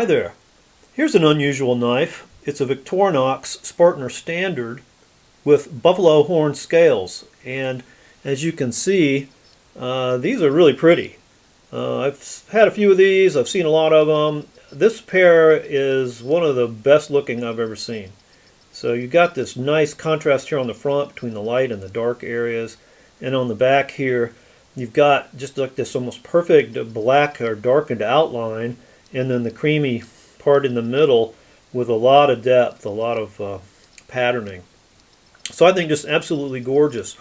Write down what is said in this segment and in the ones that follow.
Hi there. Here's an unusual knife. It's a Victorinox Spartan Standard with buffalo horn scales, and as you can see, these are really pretty. I've had a few of these. I've seen a lot of them. This pair is one of the best looking I've ever seen. So you got this nice contrast here on the front between the light and the dark areas, and on the back here you've got just like this almost perfect black or darkened outline, and then the creamy part in the middle with a lot of depth, a lot of patterning. So I think just absolutely gorgeous.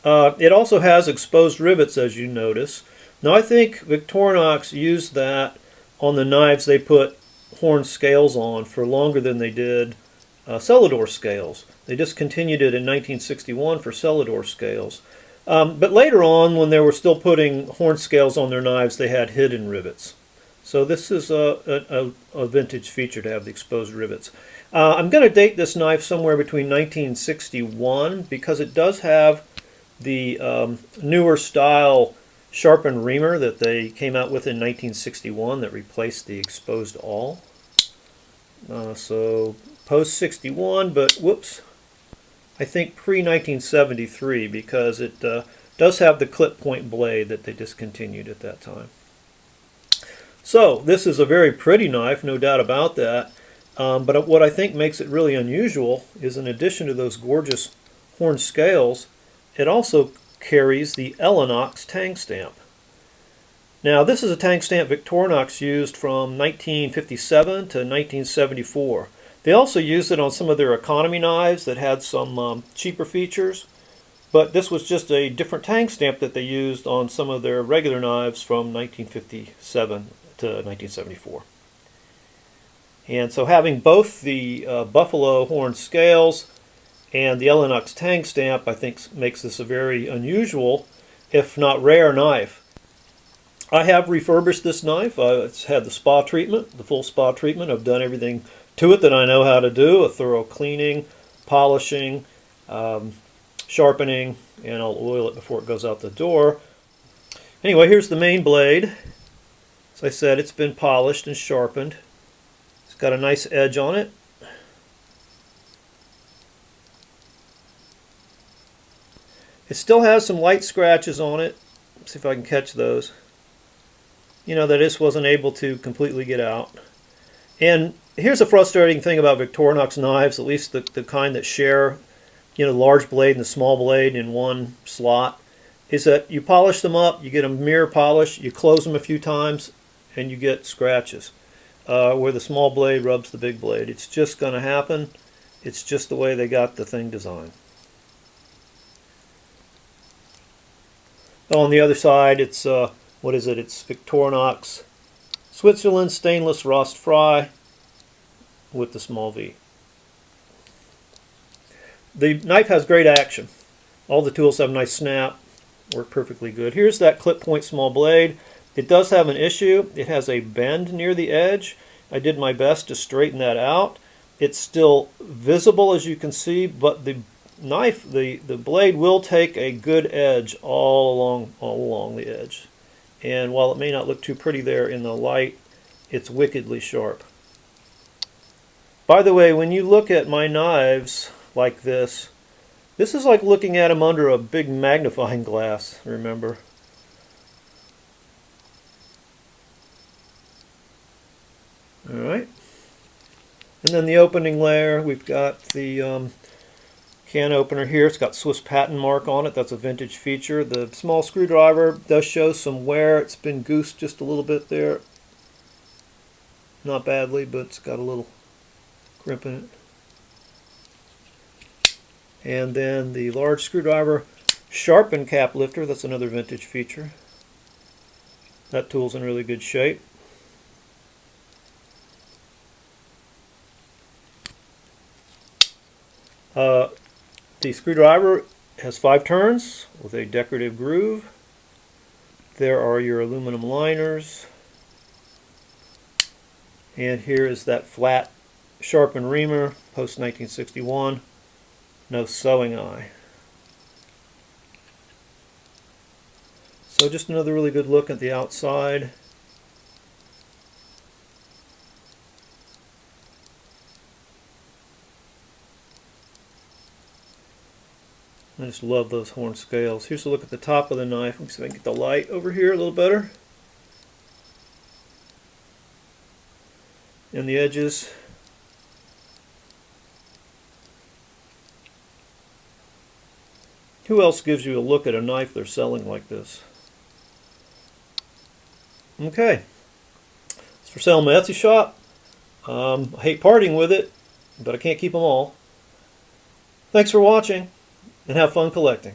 It also has exposed rivets, as you notice. Now I think Victorinox used that on the knives they put horn scales on for longer than they did Celador scales. They discontinued it in 1961 for Celador scales. But later on, when they were still putting horn scales on their knives, they had hidden rivets. So this is a vintage feature to have the exposed rivets. I'm going to date this knife somewhere between 1961 because it does have the newer style sharpened reamer that they came out with in 1961 that replaced the exposed awl. So post 61, but whoops, I think pre-1973 because it does have the clip point blade that they discontinued at that time. So this is a very pretty knife, no doubt about that. But what I think makes it really unusual is, in addition to those gorgeous horn scales, it also carries the Elinox tang stamp. Now this is a tang stamp Victorinox used from 1957 to 1974. They also used it on some of their economy knives that had some cheaper features, but this was just a different tang stamp that they used on some of their regular knives from 1957 to 1974. And so having both the buffalo horn scales and the Elinox tang stamp, I think, makes this a very unusual, if not rare, knife. I have refurbished this knife. It's had the spa treatment, the full spa treatment. I've done everything to it that I know how to do, a thorough cleaning, polishing, sharpening, and I'll oil it before it goes out the door. Anyway, here's the main blade. As I said, it's been polished and sharpened. It's got a nice edge on it. It still has some light scratches on it. Let's see if I can catch those. You know, that this wasn't able to completely get out. And here's a frustrating thing about Victorinox knives, at least the kind that share, you know, the large blade and the small blade in one slot, is that you polish them up, you get a mirror polish, you close them a few times, and you get scratches where the small blade rubs the big blade. It's just going to happen. It's just the way they got the thing designed. On the other side, it's what is it? It's Victorinox Switzerland stainless Rost Fry with the small V. The knife has great action. All the tools have a nice snap, work perfectly good. Here's that clip point small blade. It does have an issue. It has a bend near the edge. I did my best to straighten that out. It's still visible, as you can see, but the knife, the blade will take a good edge all along the edge. And while it may not look too pretty there in the light, it's wickedly sharp. By the way, when you look at my knives like this is like looking at them under a big magnifying glass, remember? Alright. And then the opening layer, we've got the can opener here. It's got Swiss patent mark on it. That's a vintage feature. The small screwdriver does show some wear. It's been goosed just a little bit there. Not badly, but it's got a little crimp in it. And then the large screwdriver sharpen cap lifter. That's another vintage feature. That tool's in really good shape. The screwdriver has 5 turns with a decorative groove. There are your aluminum liners. And here is that flat sharpened reamer, post 1961. No sewing eye. So just another really good look at the outside. I just love those horn scales. Here's a look at the top of the knife. Let me see if I can get the light over here a little better. And the edges. Who else gives you a look at a knife they're selling like this? Okay. It's for sale in my Etsy shop. I hate parting with it, but I can't keep them all. Thanks for watching, and have fun collecting.